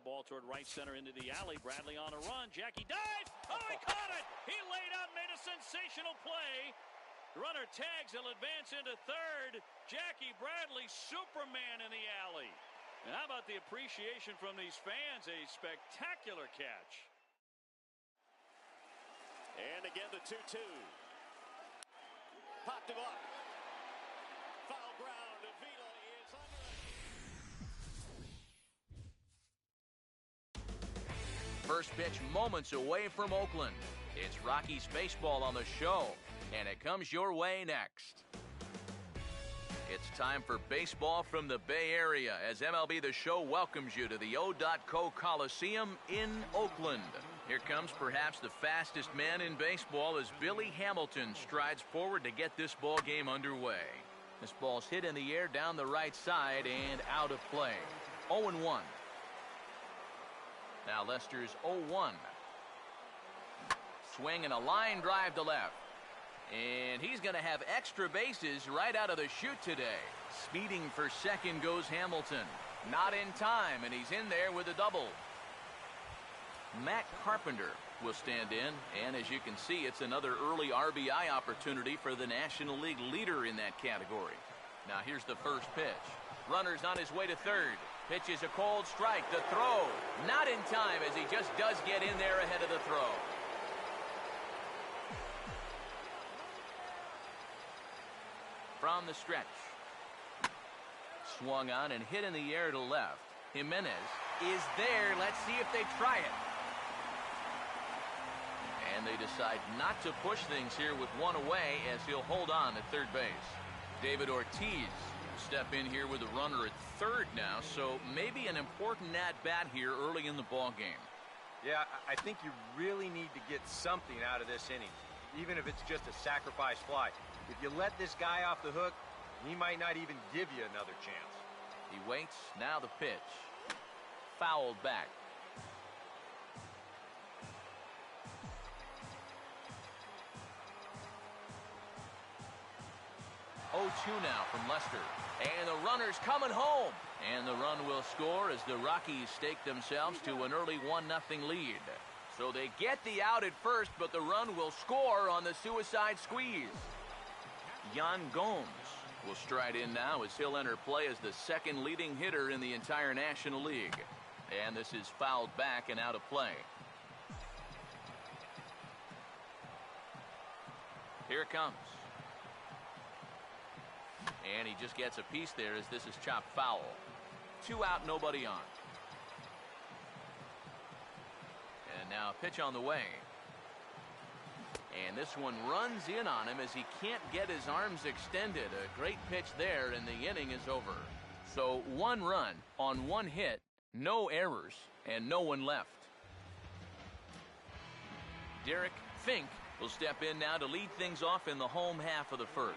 that ball toward right center into the alley. Bradley on a run. Jackie dives. Oh, he caught it. He laid out, made a sensational play. Runner tags. He'll advance into third. Jackie Bradley, Superman in the alley. And how about the appreciation from these fans? A spectacular catch. And again the 2-2. Popped him up. Foul ground. Avila is under. First pitch moments away from Oakland. It's Rockies baseball on the show, and it comes your way next. It's time for baseball from the Bay Area as MLB The Show welcomes you to the O.co Coliseum in Oakland. Here comes perhaps the fastest man in baseball as Billy Hamilton strides forward to get this ball game underway. This ball's hit in the air down the right side and out of play. 0-1. Now Lester's 0-1. Swing and a line drive to left. And he's going to have extra bases right out of the chute today. Speeding for second goes Hamilton. Not in time, and he's in there with a double. Matt Carpenter will stand in, and as you can see, it's another early RBI opportunity for the National League leader in that category. Now here's the first pitch. Runner's on his way to third. Pitch is a cold strike. The throw. Not in time, as he just does get in there ahead of the throw. From the stretch. Swung on and hit in the air to left. Jimenez is there. Let's see if they try it. And they decide not to push things here with one away as he'll hold on at third base. David Ortiz will step in here with a runner at third now, so maybe an important at-bat here early in the ball game. Yeah, I think you really need to get something out of this inning, even if it's just a sacrifice fly. If you let this guy off the hook, he might not even give you another chance. He waits. Now the pitch. Fouled back. 0-2 now from Lester. And the runner's coming home. And the run will score as the Rockies stake themselves to an early 1-0 lead. So they get the out at first, but the run will score on the suicide squeeze. Yan Gomes will stride in now as he'll enter play as the second leading hitter in the entire National League. And this is fouled back and out of play. Here it comes. And he just gets a piece there as this is chopped foul. 2 out, nobody on. And now a pitch on the way. And this one runs in on him as he can't get his arms extended. A great pitch there, and the inning is over. So 1 run on 1 hit, no errors, and no one left. Derek Fink will step in now to lead things off in the home half of the first.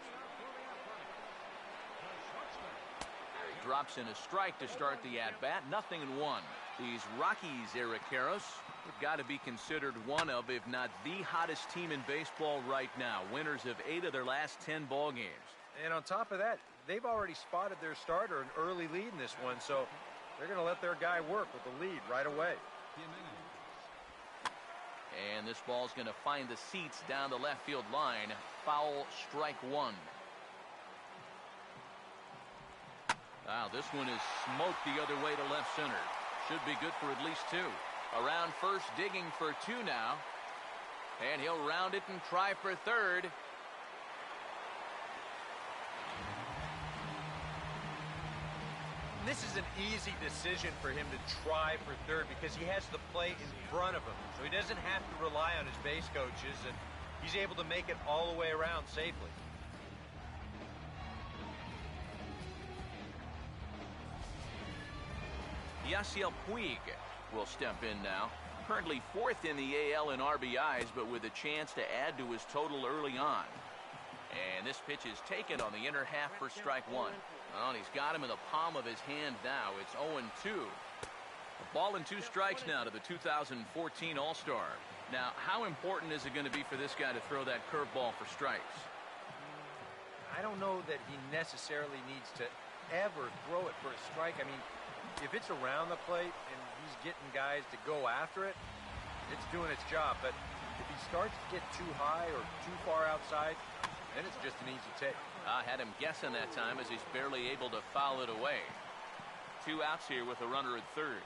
Drops in a strike to start the at-bat. 0-1. These Rockies, Eric Karros, have got to be considered one of, if not the hottest team in baseball right now. Winners of 8 of their last 10 ball games. And on top of that, they've already spotted their starter an early lead in this one, so they're going to let their guy work with the lead right away. And this ball's going to find the seats down the left field line. Foul, strike 1. Wow, this one is smoked the other way to left center. Should be good for at least 2. Around first, digging for 2 now. And he'll round it and try for third. This is an easy decision for him to try for third because he has the play in front of him. So he doesn't have to rely on his base coaches, and he's able to make it all the way around safely. Yasiel Puig will step in now. Currently 4th in the AL in RBIs, but with a chance to add to his total early on. And this pitch is taken on the inner half for strike 1. Well, he's got him in the palm of his hand now. It's 0-2. A ball and 2 strikes now to the 2014 All-Star. Now, how important is it going to be for this guy to throw that curveball for strikes? I don't know that he necessarily needs to ever throw it for a strike. I mean, if it's around the plate and he's getting guys to go after it, it's doing its job. But if he starts to get too high or too far outside, then it's just an easy take. I had him guessing that time as he's barely able to foul it away. 2 outs here with a runner at third.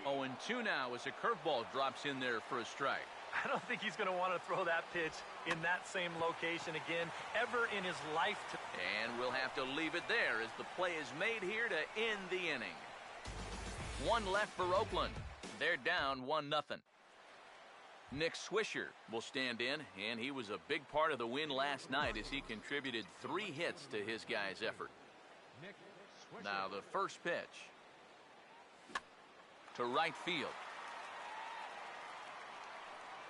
0-2 now as a curveball drops in there for a strike. I don't think he's going to want to throw that pitch in that same location again ever in his life. And we'll have to leave it there as the play is made here to end the inning. 1 left for Oakland. They're down 1-0. Nick Swisher will stand in, and he was a big part of the win last night as he contributed 3 hits to his guys' effort. Now the first pitch to right field.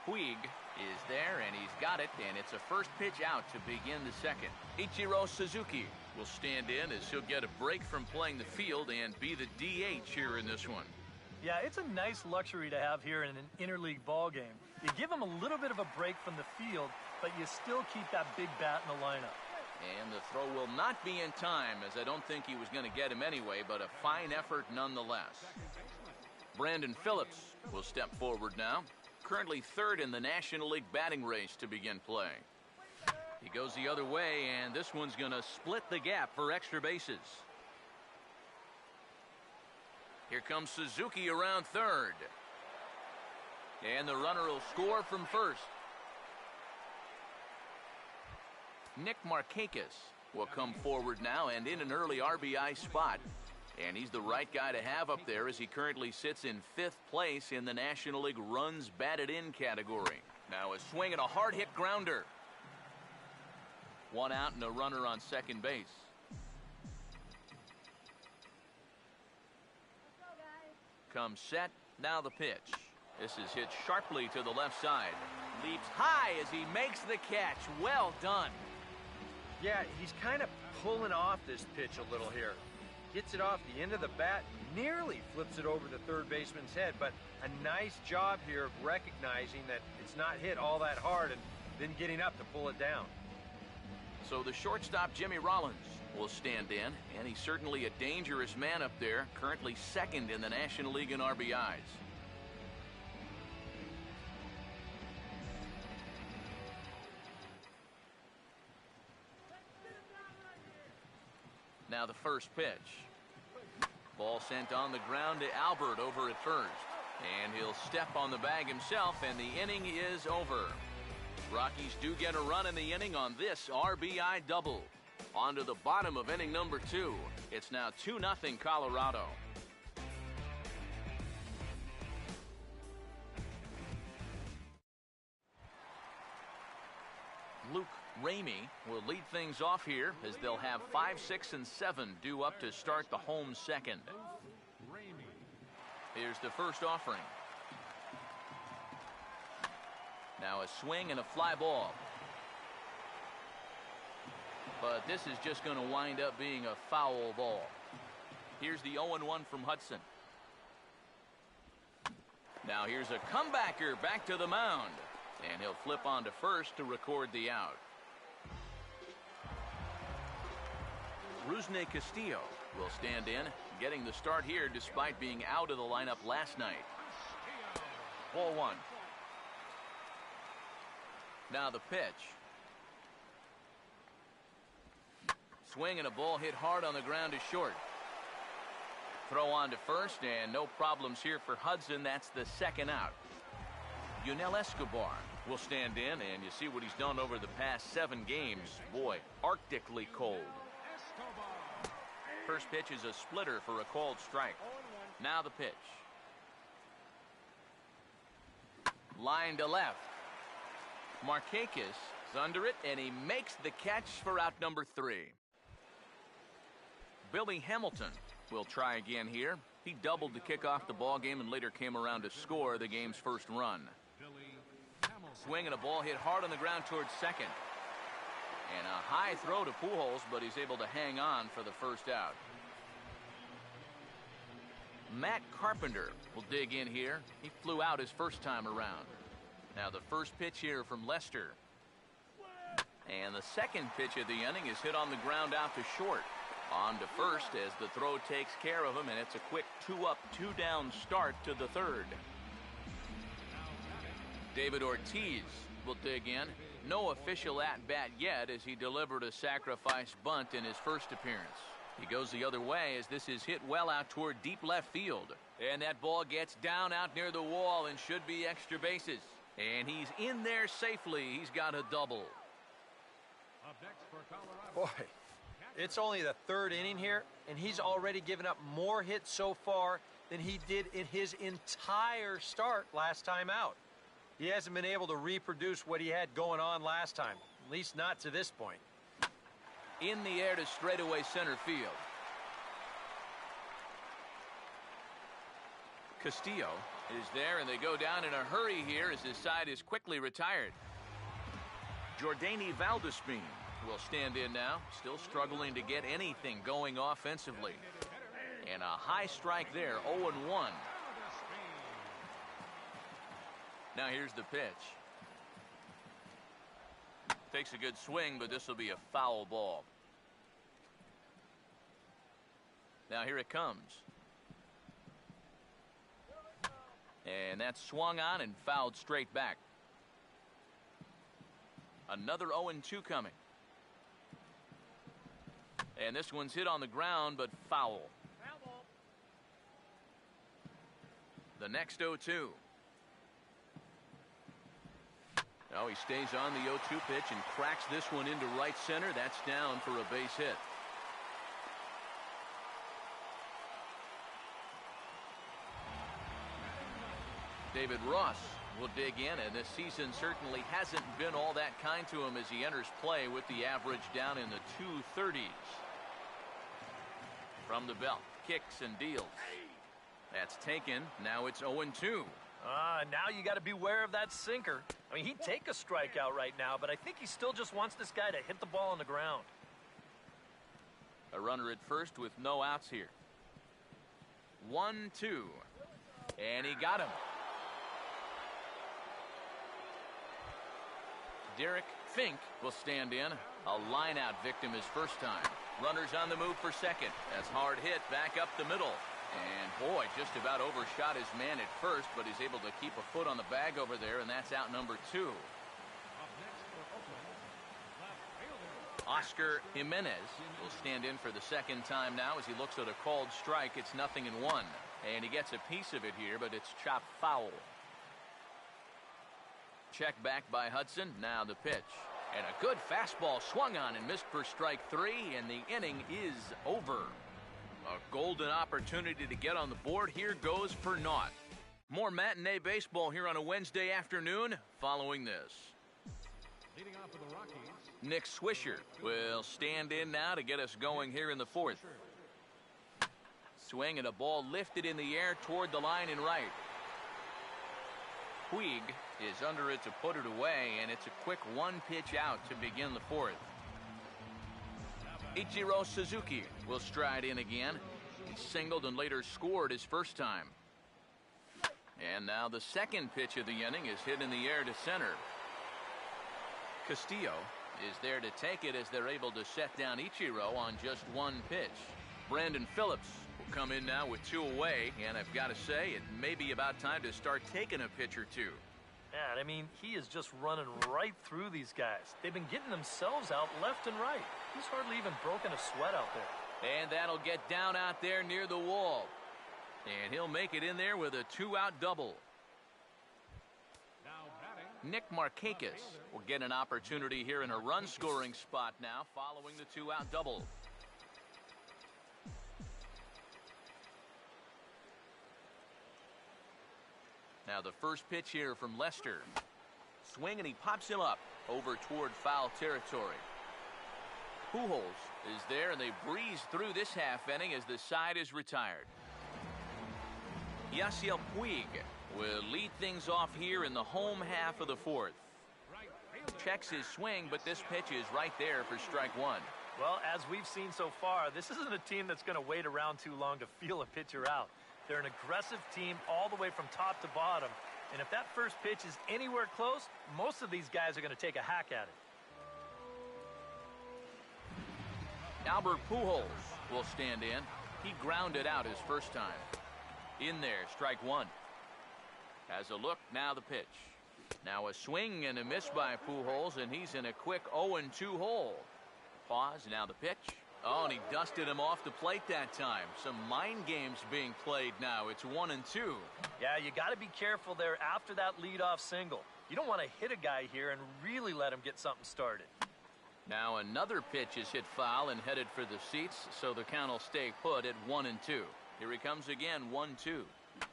Puig is there, and he's got it, and it's a first pitch out to begin the second. Ichiro Suzuki will stand in as he'll get a break from playing the field and be the DH here in this one. Yeah, it's a nice luxury to have here in an interleague ball game. You give him a little bit of a break from the field, but you still keep that big bat in the lineup. And the throw will not be in time, as I don't think he was going to get him anyway, but a fine effort nonetheless. Brandon Phillips will step forward now, currently third in the National League batting race to begin play. He goes the other way, and this one's going to split the gap for extra bases. Here comes Suzuki around third. And the runner will score from first. Nick Markakis will come forward now and in an early RBI spot. And he's the right guy to have up there as he currently sits in 5th place in the National League runs batted in category. Now a swing and a hard hit grounder. 1 out and a runner on second base. Comes set, now the pitch. This is hit sharply to the left side. Leaps high as he makes the catch. Well done. Yeah, he's kind of pulling off this pitch a little here. Gets it off the end of the bat, nearly flips it over the third baseman's head, but a nice job here of recognizing that it's not hit all that hard and then getting up to pull it down. So the shortstop, Jimmy Rollins, will stand in, and he's certainly a dangerous man up there, currently second in the National League in RBIs. Now the first pitch. Ball sent on the ground to Albert over at first. And he'll step on the bag himself, and the inning is over. Rockies do get a run in the inning on this RBI double. On to the bottom of inning number 2. It's now 2-0 Colorado. Luke Ramey will lead things off here as they'll have 5, 6, and 7 due up to start the home second. Here's the first offering. Now a swing and a fly ball. But this is just going to wind up being a foul ball. Here's the 0-1 from Hudson. Now here's a comebacker back to the mound. And he'll flip on to first to record the out. Rusney Castillo will stand in, getting the start here despite being out of the lineup last night. Ball 1. Now the pitch. Swing and a ball hit hard on the ground to short. Throw on to first, and no problems here for Hudson. That's the second out. Yunel Escobar will stand in, and you see what he's done over the past 7 games. Boy, arctically cold. First pitch is a splitter for a called strike. Now the pitch. Line to left. Markakis is under it, and he makes the catch for out number 3. Billy Hamilton will try again here. He doubled to kick off the ball game and later came around to score the game's first run. Swing and a ball hit hard on the ground towards second. And a high throw to Pujols, but he's able to hang on for the first out. Matt Carpenter will dig in here. He flew out his first time around. Now the first pitch here from Lester. And the second pitch of the inning is hit on the ground out to short. On to first as the throw takes care of him, and it's a quick 2-up, 2-down start to the third. David Ortiz will dig in. No official at-bat yet as he delivered a sacrifice bunt in his first appearance. He goes the other way as this is hit well out toward deep left field. And that ball gets down out near the wall and should be extra bases. And he's in there safely. He's got a double. Boy, it's only the third inning here, and he's already given up more hits so far than he did in his entire start last time out. He hasn't been able to reproduce what he had going on last time, at least not to this point. In the air to straightaway center field. Castillo is there, and they go down in a hurry here as his side is quickly retired. Jordany Valdespin will stand in now, still struggling to get anything going offensively. And a high strike there, 0-1. Now here's the pitch. Takes a good swing, but this will be a foul ball. Now here it comes. And that's swung on and fouled straight back. Another 0-2 coming. And this one's hit on the ground, but foul. The next 0-2. Now he stays on the 0-2 pitch and cracks this one into right center. That's down for a base hit. David Ross will dig in, and this season certainly hasn't been all that kind to him as he enters play with the average down in the 230s. From the belt, kicks and deals. That's taken. Now it's 0-2. Now you got to beware of that sinker. I mean, he'd take a strikeout right now, but I think he still just wants this guy to hit the ball on the ground. A runner at first with no outs here. 1-2. And he got him. Derek Fink will stand in. A line-out victim his first time. Runners on the move for second. That's hard hit back up the middle. And boy, just about overshot his man at first, but he's able to keep a foot on the bag over there, and that's out number 2. Oscar Jimenez will stand in for the second time now as he looks at a called strike. It's 0-1. And he gets a piece of it here, but it's chopped foul. Check back by Hudson. Now the pitch. And a good fastball swung on and missed for strike 3, and the inning is over. A golden opportunity to get on the board here goes for naught. More matinee baseball here on a Wednesday afternoon following this. Leading off for the Rockies, Nick Swisher will stand in now to get us going here in the fourth. Swing and a ball lifted in the air toward the line and right. Puig is under it to put it away, and it's a quick one pitch out to begin the fourth. Ichiro Suzuki will stride in again. He singled and later scored his first time. And now the second pitch of the inning is hit in the air to center. Castillo is there to take it as they're able to set down Ichiro on just one pitch. Brandon Phillips will come in now with 2 away, and I've got to say, it may be about time to start taking a pitch or two. Yeah, I mean, he is just running right through these guys. They've been getting themselves out left and right. He's hardly even broken a sweat out there. And that'll get down out there near the wall. And he'll make it in there with a 2-out double. now batting, Nick Markakis will get an opportunity here in a run-scoring spot now following the 2-out double. Now the first pitch here from Lester. Swing and he pops him up over toward foul territory. Pujols is there, and they breeze through this half inning as the side is retired. Yasiel Puig will lead things off here in the home half of the fourth. Checks his swing, but this pitch is right there for strike 1. Well, as we've seen so far, this isn't a team that's going to wait around too long to feel a pitcher out. They're an aggressive team all the way from top to bottom. And if that first pitch is anywhere close, most of these guys are going to take a hack at it. Albert Pujols will stand in. He grounded out his first time. In there, strike one. Has a look, now the pitch. Now a swing and a miss by Pujols, and he's in a quick 0-2 hole. Pause, now the pitch. Oh, and he dusted him off the plate that time. Some mind games being played now. It's 1-2. Yeah, you got to be careful there after that leadoff single. You don't want to hit a guy here and really let him get something started. Now another pitch is hit foul and headed for the seats, so the count will stay put at 1-2. Here he comes again, 1-2.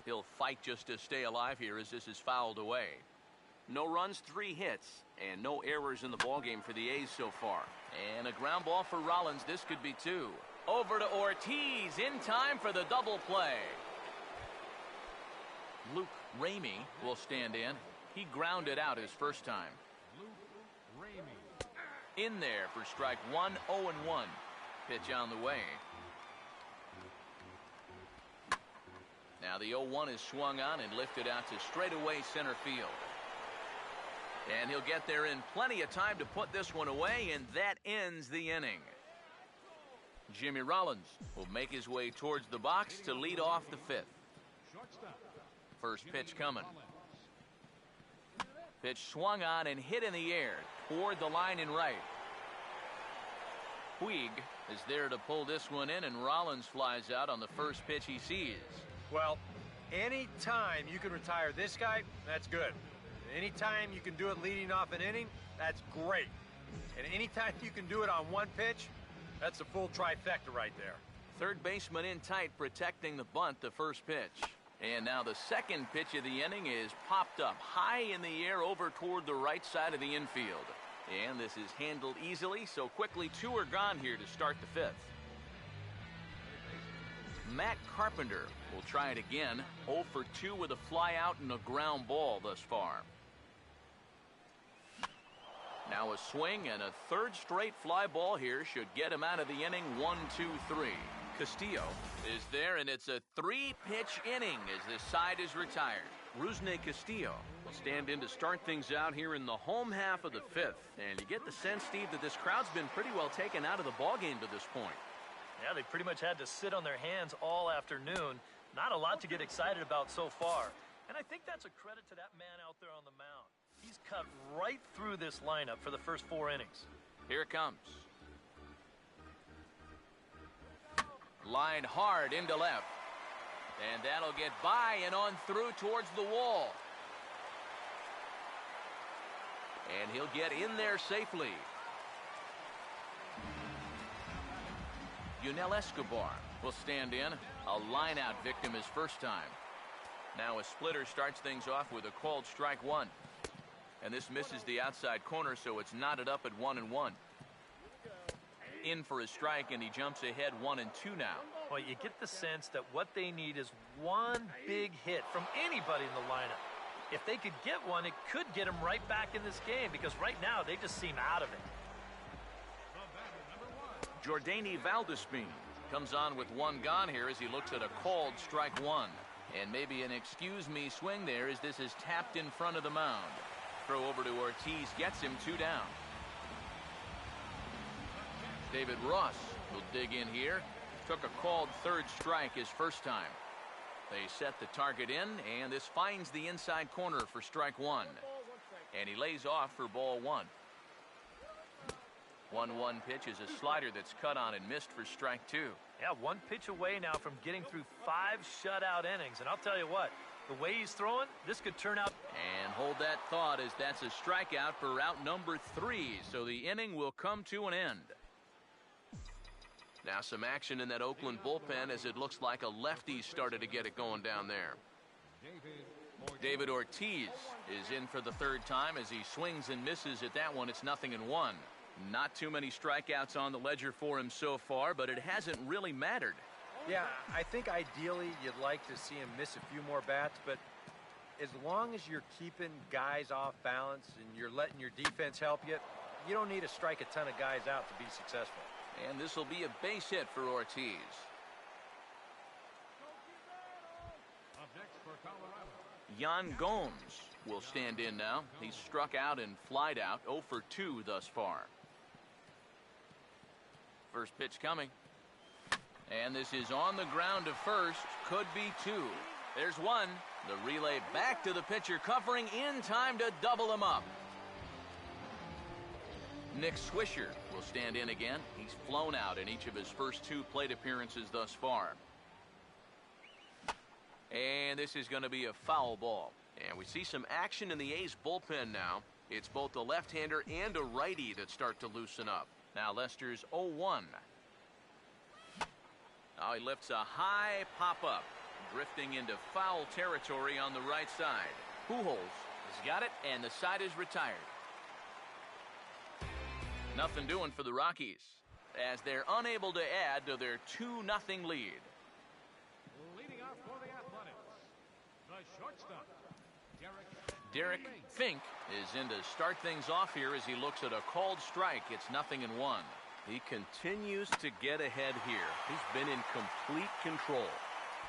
He'll fight just to stay alive here as this is fouled away. No runs, 3 hits, and no errors in the ballgame for the A's so far. And a ground ball for Rollins. This could be 2. Over to Ortiz in time for the double play. Luke Ramey will stand in. He grounded out his first time. In there for strike one, 0-1. Pitch on the way. Now the 0-1 is swung on and lifted out to straightaway center field. And he'll get there in plenty of time to put this one away, and that ends the inning. Jimmy Rollins will make his way towards the box to lead off the 5th. First pitch coming. Pitch swung on and hit in the air toward the line and right. Puig is there to pull this one in, and Rollins flies out on the first pitch he sees. Well, anytime you can retire this guy, that's good. Anytime you can do it leading off an inning, that's great. And anytime you can do it on one pitch, that's a full trifecta right there. Third baseman in tight, protecting the bunt, the first pitch. And now the second pitch of the inning is popped up high in the air over toward the right side of the infield. And this is handled easily, so quickly 2 are gone here to start the 5th. Matt Carpenter will try it again. 0 for 2 with a fly out and a ground ball thus far. Now a swing and a third straight fly ball here should get him out of the inning. 1-2-3. Castillo is there, and it's a 3-pitch inning as this side is retired. Rusney Castillo will stand in to start things out here in the home half of the 5th. And you get the sense, Steve, that this crowd's been pretty well taken out of the ballgame to this point. Yeah, they pretty much had to sit on their hands all afternoon. Not a lot to get excited about so far. And I think that's a credit to that man out there on the mound. He's cut right through this lineup for the first 4 innings. Here it comes. Line hard into left. And that'll get by and on through towards the wall. And he'll get in there safely. Yunel Escobar will stand in. A line-out victim his first time. Now a splitter starts things off with a called strike 1. And this misses the outside corner, so it's knotted up at 1-1. In for a strike, and he jumps ahead 1-2 now. Well, you get the sense that what they need is one big hit from anybody in the lineup. If they could get one, it could get them right back in this game, because right now they just seem out of it. Jordany Valdespin comes on with 1 gone here as he looks at a called strike 1. And maybe an excuse me swing there as this is tapped in front of the mound. Throw over to Ortiz gets him 2 down. David Ross will dig in here. Took a called third strike his first time. They set the target in, and this finds the inside corner for strike 1. And he lays off for ball 1. 1-1 pitch is a slider that's cut on and missed for strike 2. Yeah, 1 pitch away now from getting through 5 shutout innings. And I'll tell you what, the way he's throwing, this could turn out. And hold that thought, as that's a strikeout for out number 3. So the inning will come to an end. Now some action in that Oakland bullpen as it looks like a lefty started to get it going down there. David Ortiz is in for the 3rd time as he swings and misses at that one. It's 0-1. Not too many strikeouts on the ledger for him so far, but it hasn't really mattered. Yeah, I think ideally you'd like to see him miss a few more bats, but as long as you're keeping guys off balance and you're letting your defense help you, you don't need to strike a ton of guys out to be successful. And this will be a base hit for Ortiz. Yan Gomes will stand in now. He's struck out and flied out. 0 for 2 thus far. First pitch coming. And this is on the ground to first. Could be two. There's one. The relay back to the pitcher, covering in time to double him up. Nick Swisher will stand in again. He's flown out in each of his first 2 plate appearances thus far. And this is going to be a foul ball. And we see some action in the A's bullpen now. It's both a left-hander and a righty that start to loosen up. Now Lester's 0-1. Now he lifts a high pop-up, drifting into foul territory on the right side. Pujols has got it, and the side is retired. Nothing doing for the Rockies, as they're unable to add to their 2-0 lead. Leading off for the Athletics, the shortstop, Derek Fink is in to start things off here as he looks at a called strike. It's 0-1. He continues to get ahead here. He's been in complete control.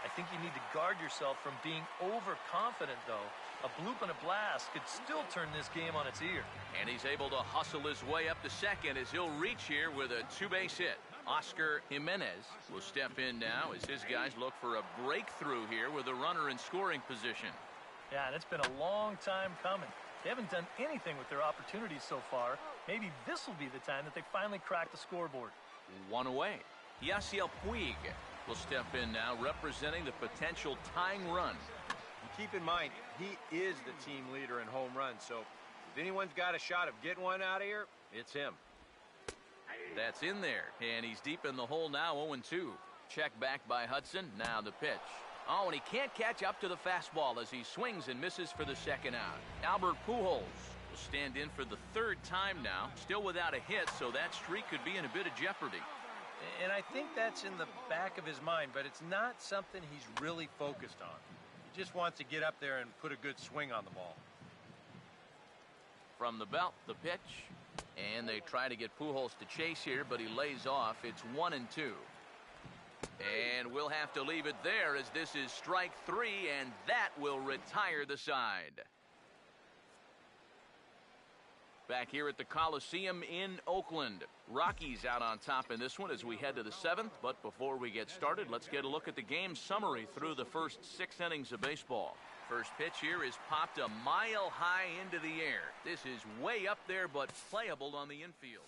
I think you need to guard yourself from being overconfident, though. A bloop and a blast could still turn this game on its ear. And he's able to hustle his way up to second as he'll reach here with a 2-base hit. Oscar Jimenez will step in now as his guys look for a breakthrough here with a runner in scoring position. Yeah, and it's been a long time coming. They haven't done anything with their opportunities so far. Maybe this will be the time that they finally crack the scoreboard. 1 away. Yasiel Puig will step in now, representing the potential tying run. Keep in mind, he is the team leader in home runs, so if anyone's got a shot of getting one out of here, it's him. That's in there, and he's deep in the hole now, 0-2. Check back by Hudson. Now the pitch. Oh, and he can't catch up to the fastball as he swings and misses for the second out. Albert Pujols will stand in for the 3rd time now, still without a hit, so that streak could be in a bit of jeopardy. And I think that's in the back of his mind, but it's not something he's really focused on. He just wants to get up there and put a good swing on the ball. From the belt, the pitch. And they try to get Pujols to chase here, but he lays off. It's 1-2. And we'll have to leave it there as this is strike 3, and that will retire the side. Back here at the Coliseum in Oakland. Rockies out on top in this one as we head to the 7th. But before we get started, let's get a look at the game summary through the first 6 innings of baseball. First pitch here is popped a mile high into the air. This is way up there, but playable on the infield.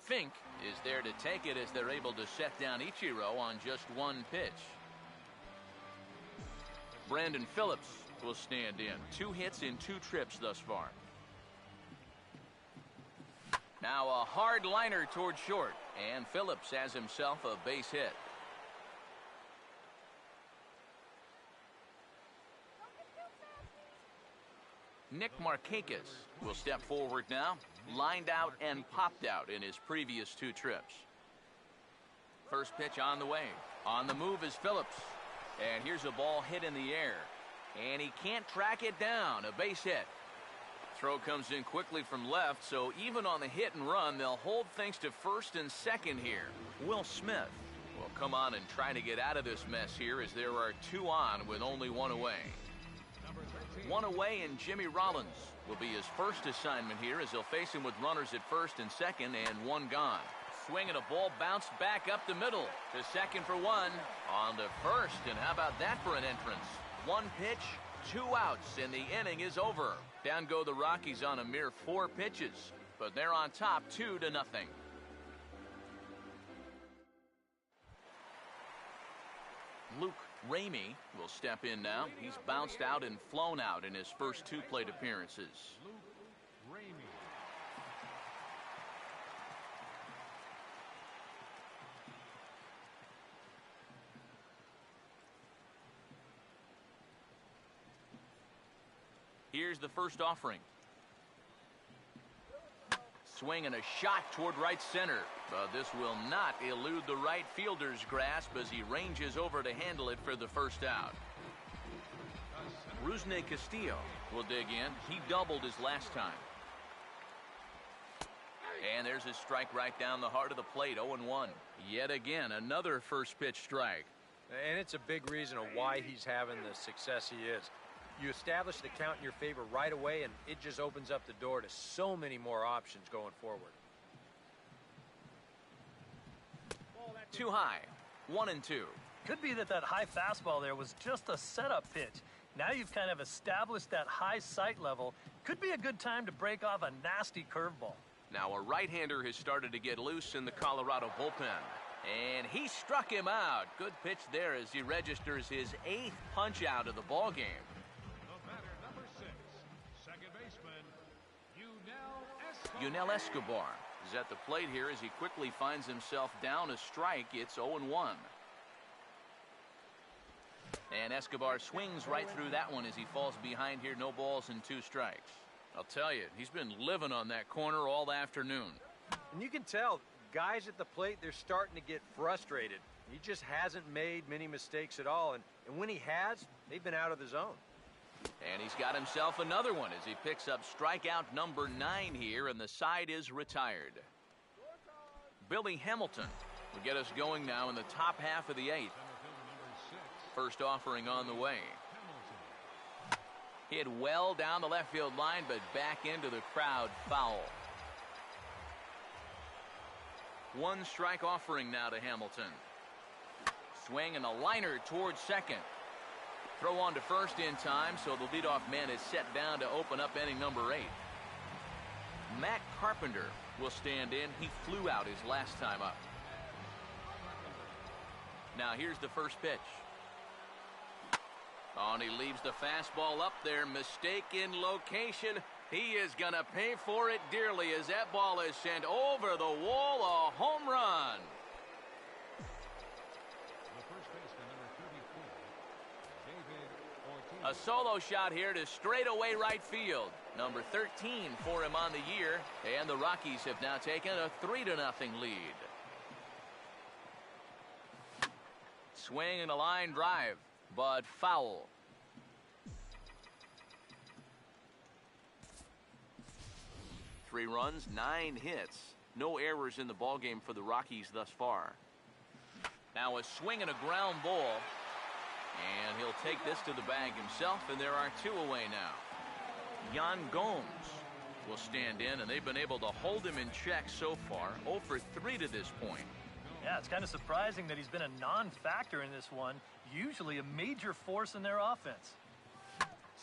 Fink is there to take it as they're able to set down Ichiro on just 1 pitch. Brandon Phillips will stand in. 2 hits in 2 trips thus far. Now a hard liner toward short, and Phillips has himself a base hit. Nick Markakis will step forward now, lined out and popped out in his previous 2 trips. First pitch on the way. On the move is Phillips, and here's a ball hit in the air, and he can't track it down. A base hit. Throw comes in quickly from left, so even on the hit and run, they'll hold things to first and second here. Will Smith will come on and try to get out of this mess here as there are 2 on with only 1 away. 1 away, and Jimmy Rollins will be his first assignment here as he'll face him with runners at first and second and 1 gone. Swing and a ball bounced back up the middle to second for 1. On to first, and how about that for an entrance? 1 pitch, 2 outs, and the inning is over. Down go the Rockies on a mere 4 pitches, but they're on top 2-0. Luke Ramey will step in now. He's bounced out and flown out in his first 2 plate appearances. Here's the first offering. Swing and a shot toward right center. But this will not elude the right fielder's grasp as he ranges over to handle it for the first out. Rusney Castillo will dig in. He doubled his last time. And there's his strike right down the heart of the plate, 0-1. Yet again, another first pitch strike. And it's a big reason of why he's having the success he is. You establish the count in your favor right away, and it just opens up the door to so many more options going forward. Too high. 1-2. Could be that high fastball there was just a setup pitch. Now you've kind of established that high sight level. Could be a good time to break off a nasty curveball. Now a right-hander has started to get loose in the Colorado bullpen. And he struck him out. Good pitch there as he registers his 8th punch out of the ball game. The batter, number 6, second baseman, Yunel Escobar is at the plate here as he quickly finds himself down a strike. It's 0-1. And Escobar swings right through that one as he falls behind here. No balls and 2 strikes. I'll tell you, he's been living on that corner all afternoon. And you can tell, guys at the plate, they're starting to get frustrated. He just hasn't made many mistakes at all. And when he has, they've been out of the zone. And he's got himself another one as he picks up strikeout number 9 here, and the side is retired. Billy Hamilton will get us going now in the top half of the 8th. First offering on the way. Hit well down the left field line, but back into the crowd, foul. 1 strike offering now to Hamilton. Swing and a liner towards second. Throw on to first in time, so the leadoff man is set down to open up inning number 8. Matt Carpenter will stand in. He flew out his last time up. Now here's the first pitch. Oh, and he leaves the fastball up there. Mistake in location. He is going to pay for it dearly as that ball is sent over the wall. A home run. The first baseman, number 34, David Ortiz. A solo shot here to straightaway right field. Number 13 for him on the year. And the Rockies have now taken a 3-0 lead. Swing and a line drive, but foul. Three runs, 9 hits. No errors in the ballgame for the Rockies thus far. Now a swing and a ground ball. And he'll take this to the bag himself, and there are 2 away now. Yan Gomes will stand in, and they've been able to hold him in check so far. 0 for 3 to this point. Yeah, it's kind of surprising that he's been a non-factor in this one. Usually a major force in their offense.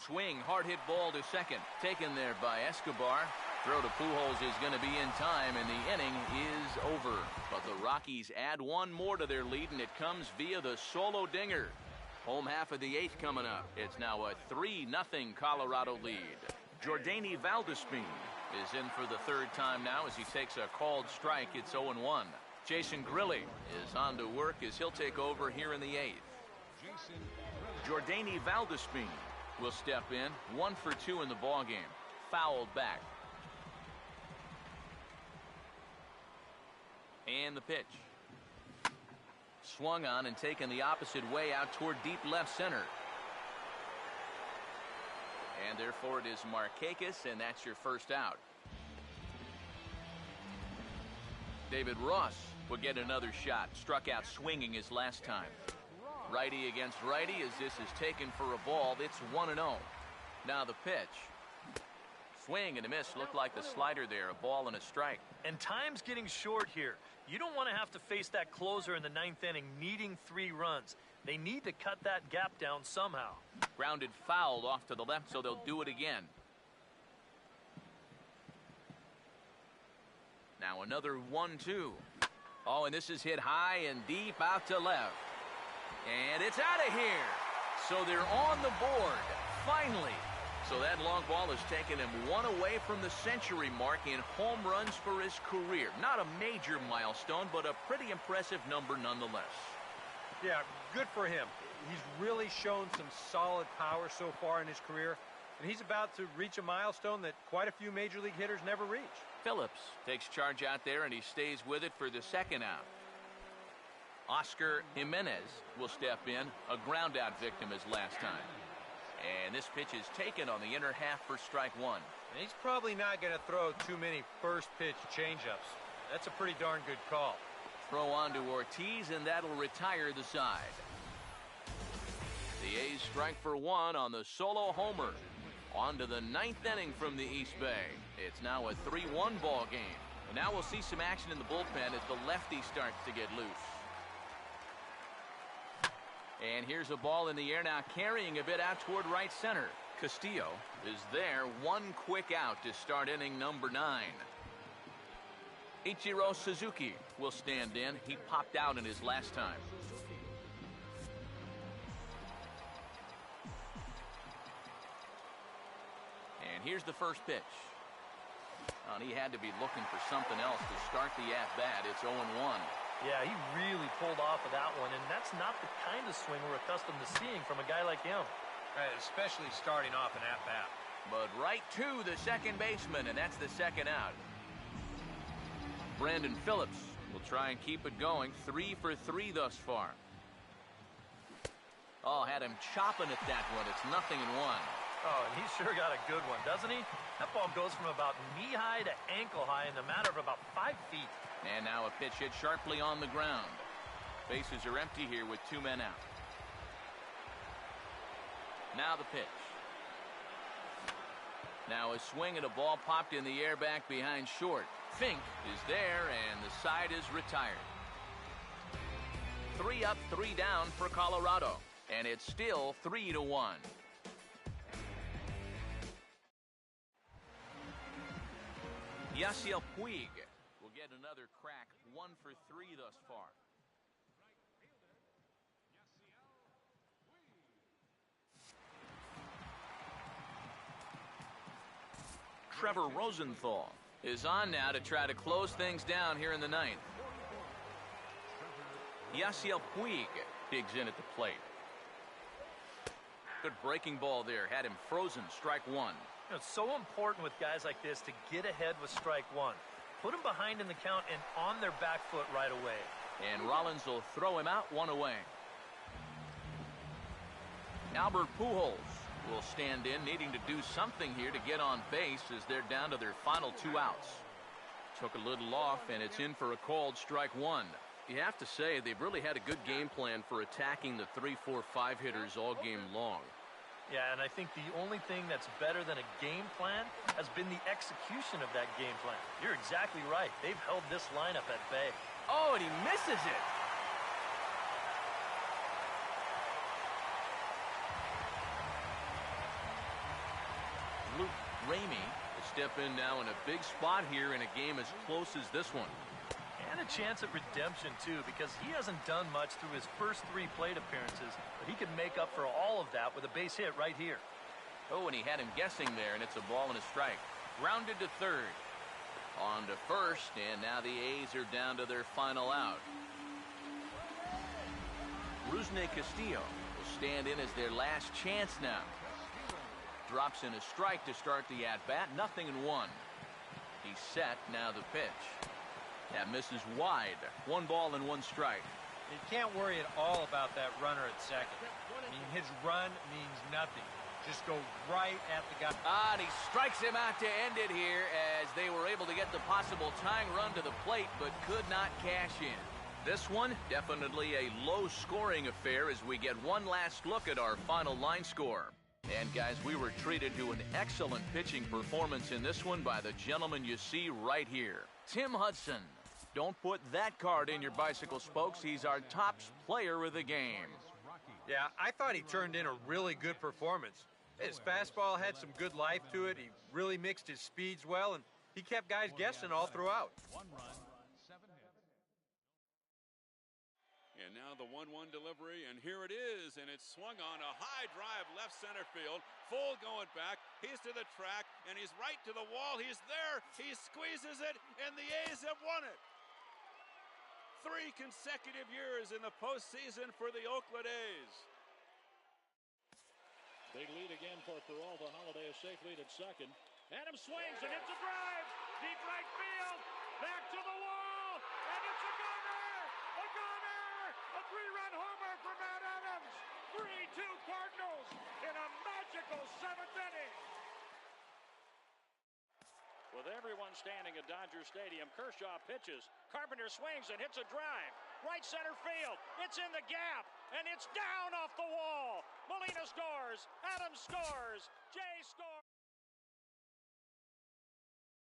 Swing, hard hit ball to second. Taken there by Escobar. Throw to Pujols is going to be in time, and the inning is over. But the Rockies add 1 more to their lead, and it comes via the solo dinger. Home half of the 8th coming up. It's now a 3-0 Colorado lead. Jordany Valdespin is in for the 3rd time now as he takes a called strike. It's 0-1. Jason Grilli is on to work as he'll take over here in the 8th. Jordany Valdespin will step in. 1 for 2 in the ballgame. Fouled back. And the pitch. Swung on and taken the opposite way out toward deep left center. And therefore it is Markakis, and that's your first out. David Ross will get another shot. Struck out swinging his last time. Righty against righty as this is taken for a ball. It's 1-0. Now the pitch. Swing and a miss. Looked like the slider there. A ball and a strike. And time's getting short here. You don't want to have to face that closer in the 9th inning needing 3 runs. They need to cut that gap down somehow. Grounded foul off to the left, so they'll do it again. Now another 1-2. Oh, and this is hit high and deep out to left. And it's out of here. So they're on the board, finally. So that long ball has taken him 1 away from the century mark in home runs for his career. Not a major milestone, but a pretty impressive number nonetheless. Yeah, good for him. He's really shown some solid power so far in his career, and he's about to reach a milestone that quite a few major league hitters never reach. Phillips takes charge out there, and he stays with it for the 2nd out. Oscar Jimenez will step in, a ground out victim his last time. And this pitch is taken on the inner half for strike 1. And he's probably not going to throw too many first pitch changeups. That's a pretty darn good call. Throw on to Ortiz, and that'll retire the side. The A's strike for 1 on the solo homer. On to the 9th inning from the East Bay. It's now a 3-1 ball game. And now we'll see some action in the bullpen as the lefty starts to get loose. And here's a ball in the air now, carrying a bit out toward right center. Castillo is there. One quick out to start inning number 9. Ichiro Suzuki will stand in. He popped out in his last time. And here's the first pitch. And he had to be looking for something else to start the at-bat. It's 0-1. Yeah, he really pulled off of that one, and that's not the kind of swing we're accustomed to seeing from a guy like him. Especially starting off an at-bat. But right to the second baseman, and that's the second out. Brandon Phillips will try and keep it going. 3 for 3 thus far. Oh, had him chopping at that one. It's 0-1. Oh, and he sure got a good one, doesn't he? That ball goes from about knee-high to ankle-high in the matter of about 5 feet. And now a pitch hit sharply on the ground. Bases are empty here with 2 men out. Now the pitch. Now a swing and a ball popped in the air back behind short. Fink is there, and the side is retired. 3 up, 3 down for Colorado. And it's still 3-1. Yasiel Puig will get another crack. 1 for 3 thus far. Trevor Rosenthal is on now to try to close things down here in the 9th. Yasiel Puig digs in at the plate. Good breaking ball there. Had him frozen. Strike 1. You know, it's so important with guys like this to get ahead with strike 1. Put them behind in the count and on their back foot right away. And Rollins will throw him out, 1 away. Albert Pujols will stand in, needing to do something here to get on base as they're down to their final 2 outs. Took a little off, and it's in for a called strike 1. You have to say they've really had a good game plan for attacking the 3, 4, 5 hitters all game long. Yeah, and I think the only thing that's better than a game plan has been the execution of that game plan. You're exactly right. They've held this lineup at bay. Oh, and he misses it. Luke Ramey will step in now in a big spot here in a game as close as this one. And a chance at redemption, too, because he hasn't done much through his first 3 plate appearances, but he could make up for all of that with a base hit right here. Oh, and he had him guessing there, and it's a ball and a strike. Grounded to third. On to first, and now the A's are down to their final out. Rusney Castillo will stand in as their last chance now. Drops in a strike to start the at-bat. 0-1. He's set. Now the pitch. That misses wide. 1 ball and 1 strike. You can't worry at all about that runner at second. I mean, his run means nothing. Just go right at the guy. And he strikes him out to end it here as they were able to get the possible tying run to the plate but could not cash in. This one, definitely a low-scoring affair as we get one last look at our final line score. And, guys, we were treated to an excellent pitching performance in this one by the gentleman you see right here. Tim Hudson. Don't put that card in your bicycle spokes. He's our top player of the game. Yeah, I thought he turned in a really good performance. His fastball had some good life to it. He really mixed his speeds well, and he kept guys guessing all throughout. 1 run, 7 hits. And now the 1-1 delivery, and here it is, and it's swung on a high drive left center field. Full going back. He's to the track, and he's right to the wall. He's there. He squeezes it, and the A's have won it. 3 consecutive years in the postseason for the Oakland A's. Big lead again for Peralta. Holiday a safe lead at second. Adams swings and hits a drive. Deep right field. Back to the wall. And it's a gunner. A gunner. A 3-run homer for Matt Adams. 3-2 Cardinals in a magical 7th inning. With everyone standing at Dodger Stadium, Kershaw pitches. Carpenter swings and hits a drive. Right center field. It's in the gap. And it's down off the wall. Molina scores. Adams scores. Jay scores.